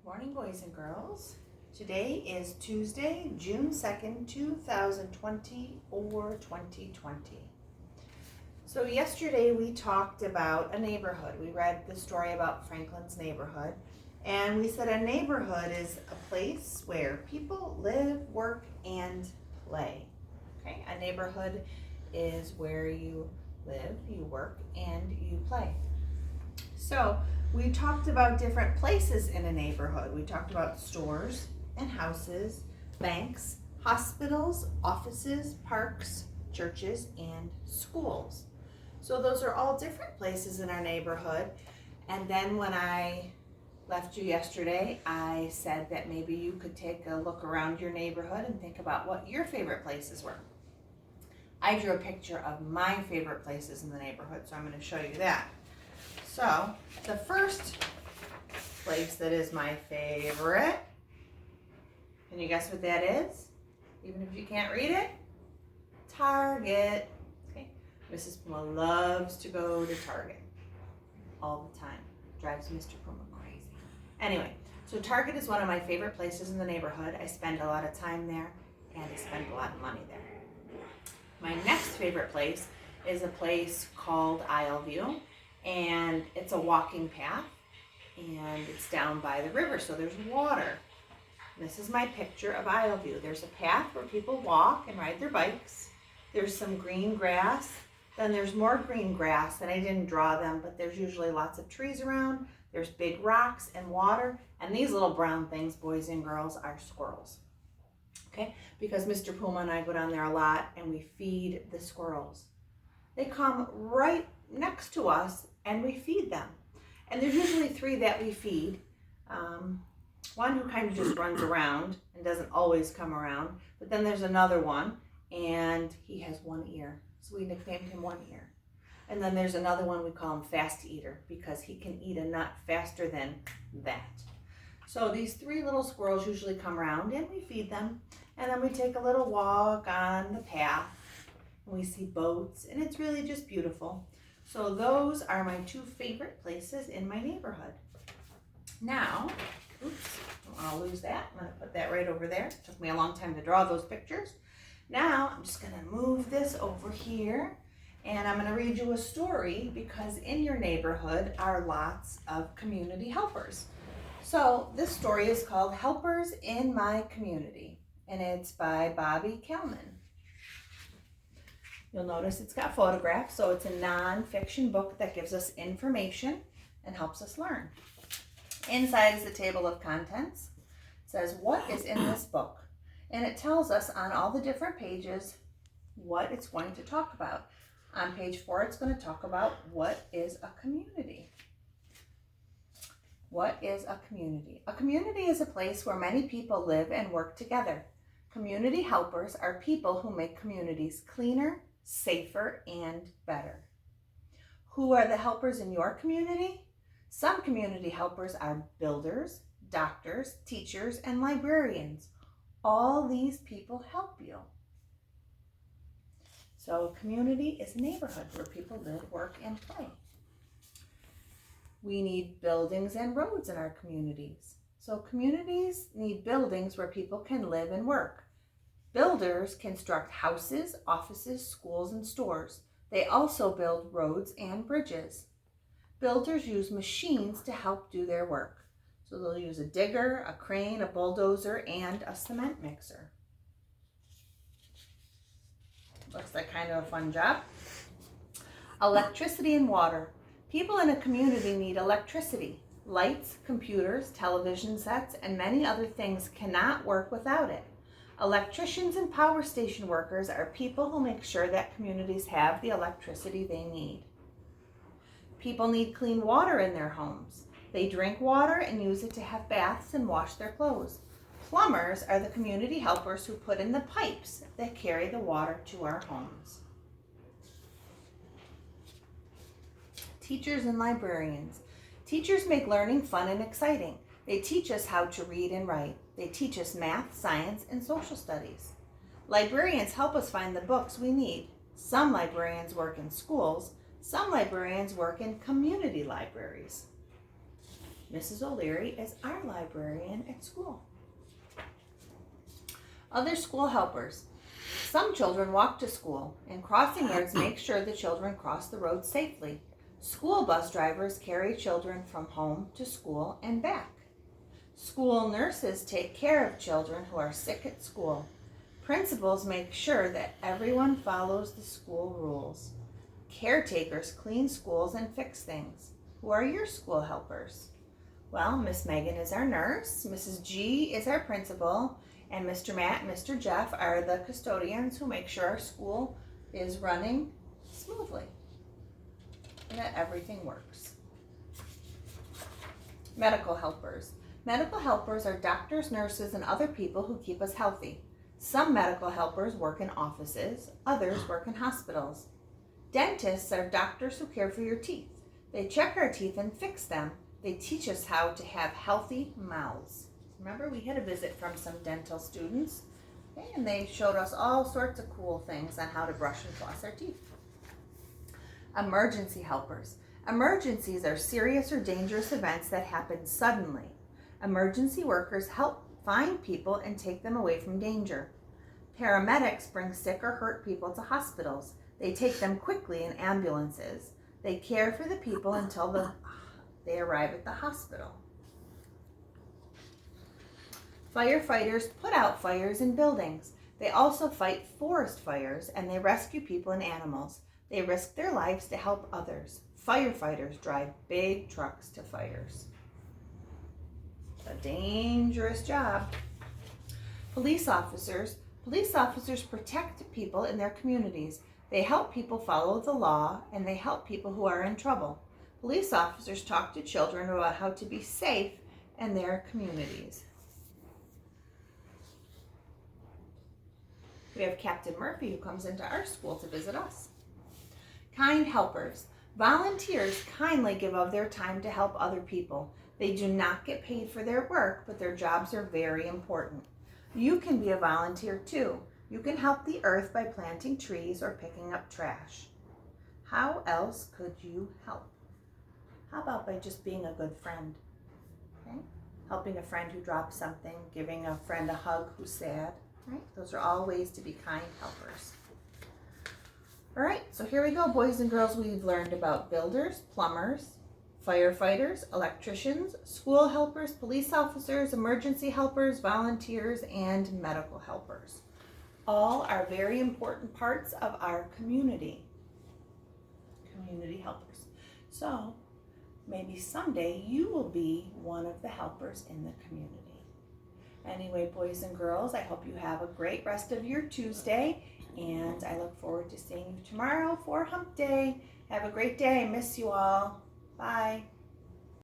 Morning, boys and girls. Today is Tuesday, June 2nd, 2020 or 2020. So yesterday we talked about a neighborhood. We read the story about Franklin's neighborhood, and we said a neighborhood is a place where people live, work, and play. Okay, a neighborhood is where you live, you work, and you play. So we talked about different places in a neighborhood. We talked about stores and houses, banks, hospitals, offices, parks, churches, and schools. So those are all different places in our neighborhood. And then when I left you yesterday, I said that maybe you could take a look around your neighborhood and think about what your favorite places were. I drew a picture of my favorite places in the neighborhood, so I'm going to show you that. So, the first place that is my favorite, can you guess what that is? Even if you can't read it? Target. Okay. Mrs. Puma loves to go to Target all the time. Drives Mr. Puma crazy. Anyway, so Target is one of my favorite places in the neighborhood. I spend a lot of time there, and I spend a lot of money there. My next favorite place is a place called Isleview. And it's a walking path, and it's down by the river, so there's water. This is my picture of Isleview. There's a path where people walk and ride their bikes. There's some green grass. Then there's more green grass, and I didn't draw them, but there's usually lots of trees around. There's big rocks and water, and these little brown things, boys and girls, are squirrels. Okay, because Mr. Puma and I go down there a lot, and we feed the squirrels. They come right next to us and we feed them. And there's usually three that we feed. One who kind of just runs around and doesn't always come around. But then there's another one, and he has one ear. So we nicknamed him One Ear. And then there's another one, we call him Fast Eater, because he can eat a nut faster than that. So these three little squirrels usually come around and we feed them. And then we take a little walk on the path. And we see boats, and it's really just beautiful. So those are my two favorite places in my neighborhood. Now, oops, I don't want to lose that. I'm going to put that right over there. It took me a long time to draw those pictures. Now, I'm just going to move this over here, and I'm going to read you a story, because in your neighborhood are lots of community helpers. So this story is called Helpers in My Community, and it's by Bobby Kalman. You'll notice it's got photographs, so it's a non-fiction book that gives us information and helps us learn. Inside is a table of contents. It says, what is in this book? And it tells us on all the different pages what it's going to talk about. On page 4, it's going to talk about what is a community. What is a community? A community is a place where many people live and work together. Community helpers are people who make communities cleaner, safer, and better. Who are the helpers in your community? Some community helpers are builders, doctors, teachers, and librarians. All these people help you. So a community is a neighborhood where people live, work, and play. We need buildings and roads in our communities. So communities need buildings where people can live and work. Builders construct houses, offices, schools, and stores. They also build roads and bridges. Builders use machines to help do their work. So they'll use a digger, a crane, a bulldozer, and a cement mixer. Looks like kind of a fun job. Electricity and water. People in a community need electricity. Lights, computers, television sets, and many other things cannot work without it. Electricians and power station workers are people who make sure that communities have the electricity they need. People need clean water in their homes. They drink water and use it to have baths and wash their clothes. Plumbers are the community helpers who put in the pipes that carry the water to our homes. Teachers and librarians. Teachers make learning fun and exciting. They teach us how to read and write. They teach us math, science, and social studies. Librarians help us find the books we need. Some librarians work in schools. Some librarians work in community libraries. Mrs. O'Leary is our librarian at school. Other school helpers. Some children walk to school, and crossing guards make sure the children cross the road safely. School bus drivers carry children from home to school and back. School nurses take care of children who are sick at school. Principals make sure that everyone follows the school rules. Caretakers clean schools and fix things. Who are your school helpers? Well, Miss Megan is our nurse, Mrs. G is our principal, and Mr. Matt and Mr. Jeff are the custodians who make sure our school is running smoothly and that everything works. Medical helpers. Medical helpers are doctors, nurses, and other people who keep us healthy. Some medical helpers work in offices, others work in hospitals. Dentists are doctors who care for your teeth. They check our teeth and fix them. They teach us how to have healthy mouths. Remember, we had a visit from some dental students, and they showed us all sorts of cool things on how to brush and floss our teeth. Emergency helpers. Emergencies are serious or dangerous events that happen suddenly. Emergency workers help find people and take them away from danger. Paramedics bring sick or hurt people to hospitals. They take them quickly in ambulances. They care for the people until they arrive at the hospital. Firefighters put out fires in buildings. They also fight forest fires, and they rescue people and animals. They risk their lives to help others. Firefighters drive big trucks to fires. A dangerous job. Police officers. Police officers protect people in their communities. They help people follow the law, and they help people who are in trouble. Police officers talk to children about how to be safe in their communities. We have Captain Murphy who comes into our school to visit us. Kind helpers. Volunteers kindly give of their time to help other people. They do not get paid for their work, but their jobs are very important. You can be a volunteer too. You can help the earth by planting trees or picking up trash. How else could you help? How about by just being a good friend? Okay? Helping a friend who dropped something, giving a friend a hug who's sad. Right? Those are all ways to be kind helpers. All right, so here we go, boys and girls. We've learned about builders, plumbers, firefighters, electricians, school helpers, police officers, emergency helpers, volunteers, and medical helpers. All are very important parts of our community. Community helpers. So maybe someday you will be one of the helpers in the community. Anyway, boys and girls, I hope you have a great rest of your Tuesday, and I look forward to seeing you tomorrow for Hump Day. Have a great day. I miss you all. Bye.